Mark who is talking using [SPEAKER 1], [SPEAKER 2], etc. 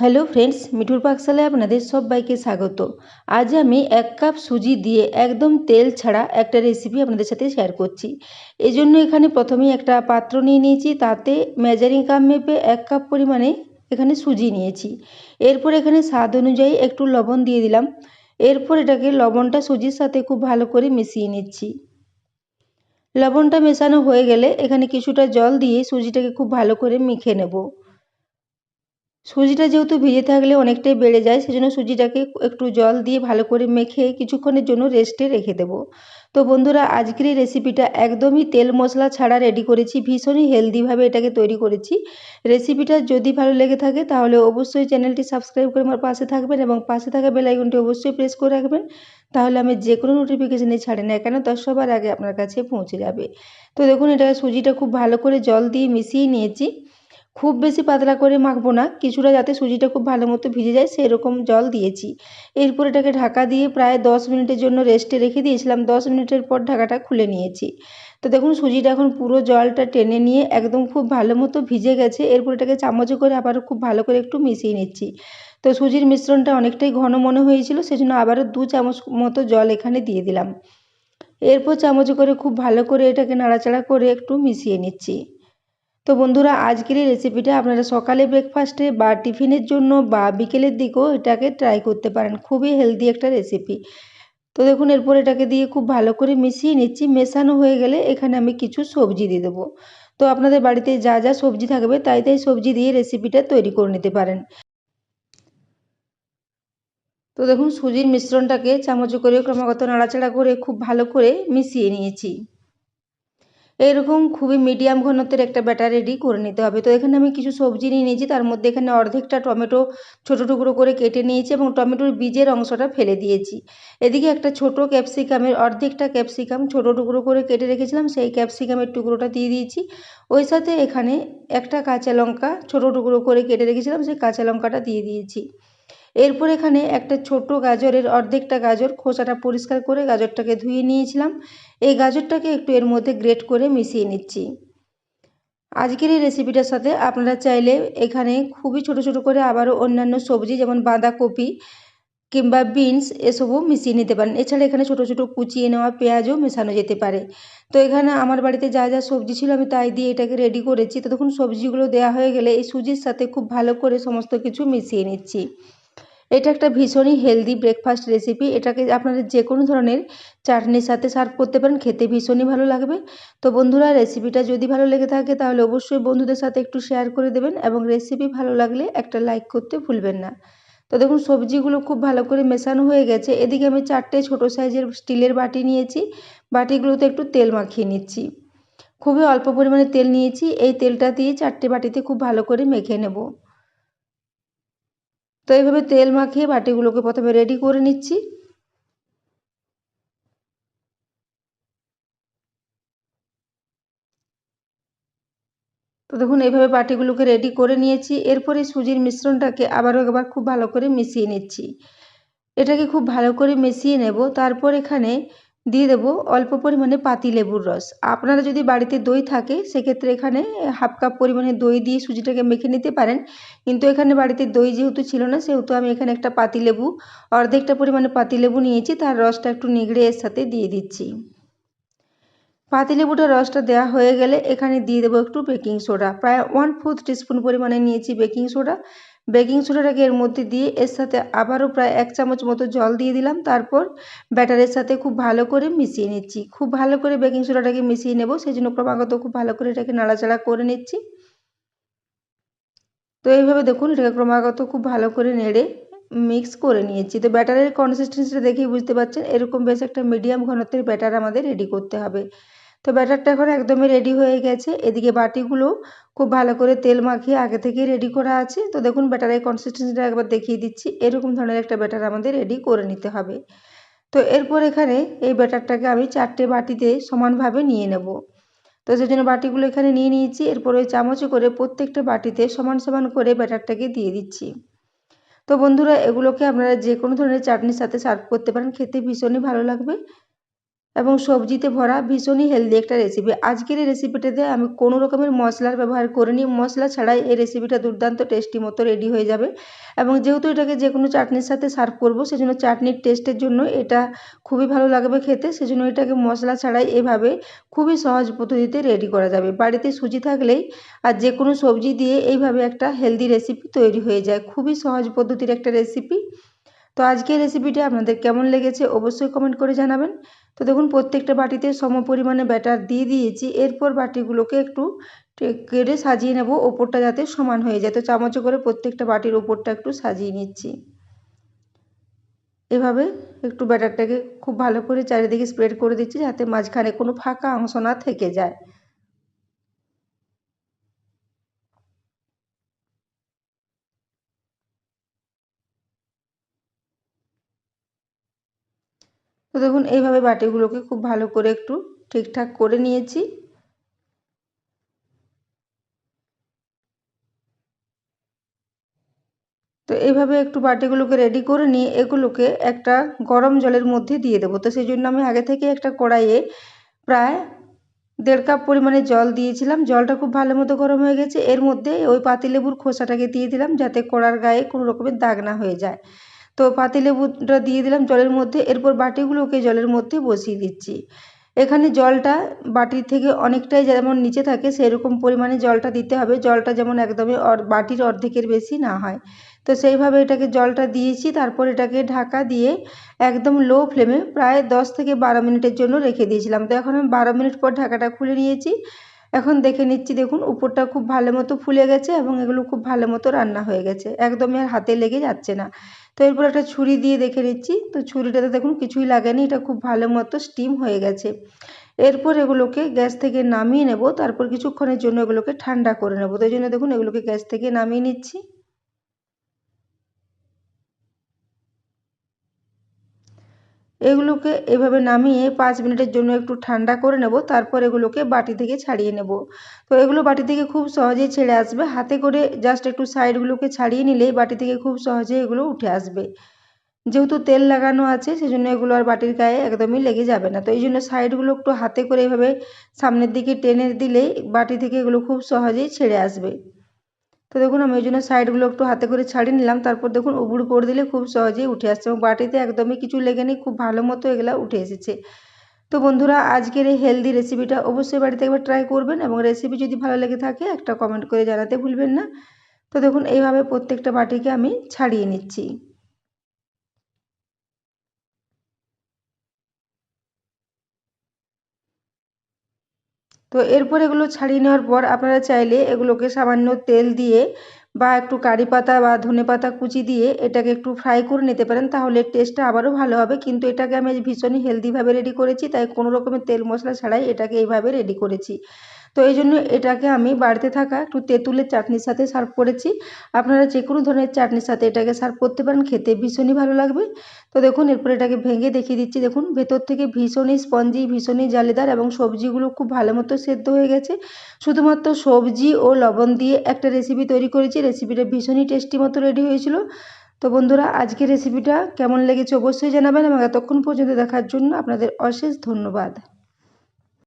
[SPEAKER 1] Hello friends, মিঠুর পাকশালায় আপনাদের সবাইকে স্বাগত। আজ আমি 1 কাপ সুজি দিয়ে একদম তেল ছাড়া একটা রেসিপি আপনাদের সাথে শেয়ার করছি। এই জন্য এখানে প্রথমেই একটা পাত্র নিয়ে নিয়েছি, তাতে মেজারিং কাপ মেপে 1 কাপ পরিমাণে এখানে সুজি নিয়েছি। এরপর এখানে স্বাদ অনুযায়ী একটু লবণ দিয়ে দিলাম। এরপর এটাকে লবণটা সুজির সাথে খুব ভালো করে মিশিয়ে নিচ্ছি। লবণটা মেশানো হয়ে গেলে এখানে কিছুটা জল দিয়ে সুজিটাকে খুব ভালো করে মেখে নেব। সুজিটা যেহেতু ভিজে থাকলে অনেকটাই বেড়ে যায়, সেজন্য সুজিটাকে একটু জল দিয়ে ভালো করে মেখে কিছুক্ষণের জন্য রেস্টে রেখে দেব। তো বন্ধুরা, আজকের এই রেসিপিটা একদমই তেল মশলা ছাড়া রেডি করেছি, ভীষণই হেলদিভাবে এটাকে তৈরি করেছি। রেসিপিটা যদি ভালো লেগে থাকে তাহলে অবশ্যই চ্যানেলটি সাবস্ক্রাইব করে আমার পাশে থাকবেন এবং পাশে থাকা বেল আইকনটি অবশ্যই প্রেস করে রাখবেন। তাহলে আমি যে কোনো নোটিফিকেশানে ছাড়ি না কেন তার সবার আগে আপনার কাছে পৌঁছে যাবে। তো দেখুন, এটা সুজিটা খুব ভালো করে জল দিয়ে মিশিয়ে নিয়েছি। খুব বেশি পাতলা করে মাখবো না, কিছুটা যাতে সুজিটা খুব ভালো মতো ভিজে যায় সেরকম জল দিয়েছি। এরপর এটাকে ঢাকা দিয়ে প্রায় 10 মিনিটের জন্য রেস্টে রেখে দিয়েছিলাম। 10 মিনিটের পর ঢাকাটা খুলে নিয়েছি। তো দেখুন, সুজিটা এখন পুরো জলটা টেনে নিয়ে একদম খুব ভালো মতো ভিজে গেছে। এরপর এটাকে চামচে করে আবারও খুব ভালো করে একটু মিশিয়ে নিচ্ছি। তো সুজির মিশ্রণটা অনেকটাই ঘন মনে হয়েছিল, সেজন্য আবারও 2 চামচ মতো জল এখানে দিয়ে দিলাম। এরপর চামচে করে খুব ভালো করে এটাকে নাড়াচাড়া করে একটু মিশিয়ে নিচ্ছি। তো বন্ধুরা, আজকের এই রেসিপিটা আপনারা সকালে ব্রেকফাস্টে বা টিফিনের জন্য বা বিকেলের দিকেও এটাকে ট্রাই করতে পারেন। খুবই হেলদি একটা রেসিপি। তো দেখুন, এরপর এটাকে দিয়ে খুব ভালো করে মিশিয়ে নিচ্ছি। মেশানো হয়ে গেলে এখানে আমি কিছু সবজি দিয়ে দেবো। তো আপনাদের বাড়িতে যা যা সবজি থাকবে তাই তাই সবজি দিয়ে রেসিপিটা তৈরি করে নিতে পারেন। তো দেখুন, সুজির মিশ্রণটাকে চামচে করে ক্রমাগত নাড়াচাড়া করে খুব ভালো করে মিশিয়ে নিয়েছি। এরকম খুবই মিডিয়াম ঘনত্বের একটা ব্যাটার রেডি করে নিতে হবে। তো এখানে আমি কিছু সবজি নিয়ে নিয়েছি, তার মধ্যে এখানে অর্ধেকটা টমেটো ছোটো টুকরো করে কেটে নিয়েছি এবং টমেটোর বীজের অংশটা ফেলে দিয়েছি। এদিকে একটা ছোট ক্যাপসিকামের অর্ধেকটা ক্যাপসিকাম ছোটো টুকরো করে কেটে রেখেছিলাম, সেই ক্যাপসিকামের টুকরোটা দিয়ে দিয়েছি। ওই সাথে এখানে একটা কাঁচা লঙ্কা ছোটো টুকরো করে কেটে রেখেছিলাম, সেই কাঁচা লঙ্কাটা দিয়ে দিয়েছি। এরপর এখানে একটা ছোট গাজরের অর্ধেকটা গাজর খোসাটা পরিষ্কার করে গাজরটাকে ধুয়ে নিয়েছিলাম। এই গাজরটাকে একটু এর মধ্যে গ্রেট করে মিশিয়ে নিচ্ছি। আজকের এই রেসিপিটার সাথে আপনারা চাইলে এখানে খুবই ছোট ছোট করে আবারও অন্যান্য সবজি যেমন বাঁধাকপি কিংবা বিনস এসবও মিশিয়ে নিতে পারেন। এছাড়া এখানে ছোট ছোট কুচিয়ে নেওয়া পেঁয়াজও মেশানো যেতে পারে। তো এখানে আমার বাড়িতে যা যা সবজি ছিল আমি তাই দিয়ে এটাকে রেডি করেছি। তো দেখুন, সবজিগুলো দেওয়া হয়ে গেলে এই সুজির সাথে খুব ভালো করে সমস্ত কিছু মিশিয়ে নিচ্ছি। এটা একটা ভীষণই হেলদি ব্রেকফাস্ট রেসিপি। এটাকে আপনারা যে কোনো ধরনের চাটনির সাথে সার্ভ করতে পারেন, খেতে ভীষণই ভালো লাগবে। তো বন্ধুরা, রেসিপিটা যদি ভালো লেগে থাকে তাহলে অবশ্যই বন্ধুদের সাথে একটু শেয়ার করে দেবেন এবং রেসিপি ভালো লাগলে একটা লাইক করতে ভুলবেন না। তো দেখুন, সবজিগুলো খুব ভালো করে মেশানো হয়ে গেছে। এদিকে আমি 4টে ছোটো সাইজের স্টিলের বাটি নিয়েছি। বাটিগুলোতে একটু তেল মাখিয়ে নিচ্ছি। খুবই অল্প পরিমাণে তেল নিয়েছি। এই তেলটা দিয়ে 4টে বাটিতে খুব ভালো করে মেখে নেব। তো এইভাবে তেল মাখিয়ে বাটিগুলোকে প্রথমে রেডি করে নিচ্ছি। তো দেখুন, এইভাবে বাটিগুলোকে রেডি করে নিয়েছি। এরপরে সুজির মিশ্রণটাকে আবারও একবার খুব ভালো করে মিশিয়ে নিচ্ছি। এটাকে খুব ভালো করে মিশিয়ে নেব। তারপর এখানে দিয়ে দেব অল্প পরিমাণে পাতিলেবুর রস। আপনারা যদি বাড়িতে দই থাকে সেক্ষেত্রে এখানে হাফ কাপ পরিমাণে দই দিয়ে সুজিটাকে মেখে নিতে পারেন। কিন্তু এখানে বাড়িতে দই যেহেতু ছিল না, সেহেতু আমি এখানে একটা পাতিলেবু অর্ধেকটা পরিমাণে পাতিলেবু নিয়েছি, তার রসটা একটু নিগড়ে এর সাথে দিয়ে দিচ্ছি। পাতিলেবুটার রসটা দেওয়া হয়ে গেলে এখানে দিয়ে দেবো একটু বেকিং সোডা। প্রায় 1/4 টিস্পুন পরিমাণে নিয়েছি বেকিং সোডা। বেকিং সোডাটাকে এর মধ্যে দিয়ে এর সাথে আবারও প্রায় 1 চামচ মতো জল দিয়ে দিলাম। তারপর ব্যাটারের সাথে খুব ভালো করে মিশিয়ে নিচ্ছি। খুব ভালো করে বেকিং সোডাটাকে মিশিয়ে নেব, সেজন্য ক্রমাগত খুব ভালো করে এটাকে নাড়াচাড়া করে নিচ্ছি। তো এইভাবে দেখুন, এটাকে ক্রমাগত খুব ভালো করে নেড়ে মিক্স করে নিয়েছি। তো ব্যাটারের কনসিস্টেন্সিটা দেখেই বুঝতে পারছেন, এরকম বেশ একটা মিডিয়াম ঘনত্বের ব্যাটার আমাদের রেডি করতে হবে। তো ব্যাটারটা এখন একদমই রেডি হয়ে গেছে। এদিকে বাটিগুলো খুব ভালো করে তেল মাখিয়ে আগে থেকেই রেডি করা আছে। তো দেখুন, ব্যাটারের কনসিস্টেন্সিটা একবার দেখিয়ে দিচ্ছি। এরকম ধরনের একটা ব্যাটার আমাদের রেডি করে নিতে হবে। তো এরপর এখানে এই ব্যাটারটাকে আমি 4টে বাটিতে সমানভাবে নিয়ে নেব। তো সেজন্য বাটিগুলো এখানে নিয়ে নিয়েছি। এরপর ওই চামচে করে প্রত্যেকটা বাটিতে সমান সমান করে ব্যাটারটাকে দিয়ে দিচ্ছি। তো বন্ধুরা, এগুলোকে আপনারা যে কোনো ধরনের চাটনির সাথে সার্ভ করতে পারেন, খেতে ভীষণই ভালো লাগবে। এবং সবজিতে ভরা ভীষণই হেলদি একটা রেসিপি। আজকের এই রেসিপিটাতে আমি কোনো রকমের মশলার ব্যবহার করিনি, মশলা ছাড়াই এই রেসিপিটা দুর্দান্ত টেস্টি মতো রেডি হয়ে যাবে। এবং যেহেতু এটাকে যে কোনো চাটনির সাথে সার্ভ করব, সেজন্য চাটনির টেস্টের জন্য এটা খুবই ভালো লাগবে খেতে, সেজন্য এটাকে মশলা ছাড়াই এভাবে খুবই সহজ পদ্ধতিতে রেডি করা যাবে। বাড়িতে সুজি থাকলেই আর যে কোনো সবজি দিয়ে এইভাবে একটা হেলদি রেসিপি তৈরি হয়ে যায়। খুবই সহজ পদ্ধতির একটা রেসিপি। তো আজকের রেসিপিটা আপনাদের কেমন লেগেছে অবশ্যই কমেন্ট করে জানাবেন। তো দেখুন প্রত্যেকটা বাটিতে সম পরিমাণে ব্যাটার দিয়ে দিয়েছি। এরপর বাটিগুলোকে একটু কেটে সাজিয়ে নেব, ওপরটা যাতে সমান হয়ে যায়। তো চামচে করে প্রত্যেকটা বাটির ওপরটা একটু সাজিয়ে নিচ্ছি। এভাবে একটু ব্যাটারটাকে খুব ভালো করে চারিদিকে স্প্রেড করে দিচ্ছি, যাতে মাঝখানে কোনো ফাঁকা অংশ না থেকে যায়। তো দেখুন এইভাবে বাটিগুলোকে খুব ভালো করে একটু ঠিকঠাক করে নিয়েছি। তো এইভাবে একটু বাটিগুলোকে রেডি করে নিয়ে এগুলোকে একটা গরম জলের মধ্যে দিয়ে দেবো। তো সেই জন্য আমি আগে থেকে একটা কড়াইয়ে প্রায় 1.5 কাপ পরিমাণে জল দিয়েছিলাম। জলটা খুব ভালো মতো গরম হয়ে গেছে। এর মধ্যে ওই পাতিলেবুর খোসাটাকে দিয়ে দিলাম, যাতে কড়ার গায়ে কোনো রকমের দাগ না হয়ে যায়। তো পাতিলেবুটা দিয়ে দিলাম জলের মধ্যে। এরপর বাটিগুলোকে জলের মধ্যে বসিয়ে দিচ্ছি। এখানে জলটা বাটির থেকে অনেকটাই যেমন নিচে থাকে সেরকম পরিমাণে জলটা দিতে হবে। জলটা যেমন একদমই বাটির অর্ধেকের বেশি না হয়। তো সেইভাবে এটাকে জলটা দিয়েছি। তারপর এটাকে ঢাকা দিয়ে একদম লো ফ্লেমে প্রায় 10 থেকে 12 মিনিটের জন্য রেখে দিয়েছিলাম। তো এখন আমি 12 মিনিট পর ঢাকাটা খুলে নিয়েছি। এখন দেখে নিচ্ছি, দেখুন উপরটা খুব ভালো মতো ফুলে গেছে এবং এগুলো খুব ভালো মতো রান্না হয়ে গেছে, একদমই আর হাতে লেগে যাচ্ছে না। তো এরপর একটা ছুরি দিয়ে দেখে নিচ্ছি। তো ছুরিটাতে দেখুন কিছুই লাগেনি, এটা খুব ভালো মতো স্টিম হয়ে গেছে। এরপর এগুলোকে গ্যাস থেকে নামিয়ে নেব। তারপর কিছুক্ষণের জন্য এগুলোকে ঠান্ডা করে নেব। তো এই জন্য দেখুন এগুলোকে গ্যাস থেকে নামিয়ে নিচ্ছি। এগুলোকে এভাবে নামিয়ে 5 মিনিটের জন্য একটু ঠান্ডা করে নেব। তারপর এগুলোকে বাটি থেকে ছাড়িয়ে নেব। তো এগুলো বাটি থেকে খুব সহজেই ছেড়ে আসবে। হাতে করে জাস্ট একটু সাইডগুলোকে ছাড়িয়ে নিলেই বাটি থেকে খুব সহজেই এগুলো উঠে আসবে। যেহেতু তেল লাগানো আছে সেজন্য এগুলো আর বাটির গায়ে একদমই লেগে যাবে না। তো এই জন্য সাইডগুলো একটু হাতে করে এভাবে সামনের দিকে টেনে দিলেই বাটি থেকে এগুলো খুব সহজেই ছেড়ে আসবে। তো দেখুন আমি ওই জন্য সাইডগুলো একটু হাতে করে ছাড়িয়ে নিলাম। তারপর দেখুন উবুড় করে দিলে খুব সহজেই উঠে আসছে এবং বাটিতে একদমই কিছু লেগে নেই, খুব ভালো মতো এগুলো উঠে এসেছে। তো বন্ধুরা আজকের এই হেলদি রেসিপিটা অবশ্যই বাড়িতে একবার ট্রাই করবেন এবং রেসিপি যদি ভালো লেগে থাকে একটা কমেন্ট করে জানাতে ভুলবেন না। তো দেখুন এইভাবে প্রত্যেকটা বাটিকে আমি ছাড়িয়ে নিচ্ছি। তো এরপর এগুলো ছাড়িয়ে নেওয়ার পর আপনারা চাইলে এগুলোকে সামান্য তেল দিয়ে বা একটু কারি পাতা বা ধনেপাতা কুচি দিয়ে এটাকে একটু ফ্রাই করে নিতে পারেন, তাহলে টেস্টটা আবারও ভালো হবে। কিন্তু এটাকে আমি ভীষণই হেলদিভাবে রেডি করেছি, তাই কোনো রকমের তেল মশলা ছাড়াই এটাকে এইভাবে রেডি করেছি। তো এই জন্য এটাকে আমি বাড়িতে থাকা একটু তেঁতুলের চাটনির সাথে সার্ভ করেছি। আপনারা যে কোনো ধরনের চাটনির সাথে এটাকে সার্ভ করতে পারেন, খেতে ভীষণই ভালো লাগবে। তো দেখুন এরপর এটাকে ভেঙে দেখিয়ে দিচ্ছি। দেখুন ভেতর থেকে ভীষণই স্পঞ্জি, ভীষণই জালিদার এবং সবজিগুলো খুব ভালো মতো সেদ্ধ হয়ে গেছে। শুধুমাত্র সবজি ও লবণ দিয়ে একটা রেসিপি তৈরি করেছি। রেসিপিটা ভীষণই টেস্টি মতো রেডি হয়েছিল। তো বন্ধুরা আজকের রেসিপিটা কেমন লেগেছে অবশ্যই জানাবেন এবং এতক্ষণ পর্যন্ত দেখার জন্য আপনাদের অশেষ ধন্যবাদ।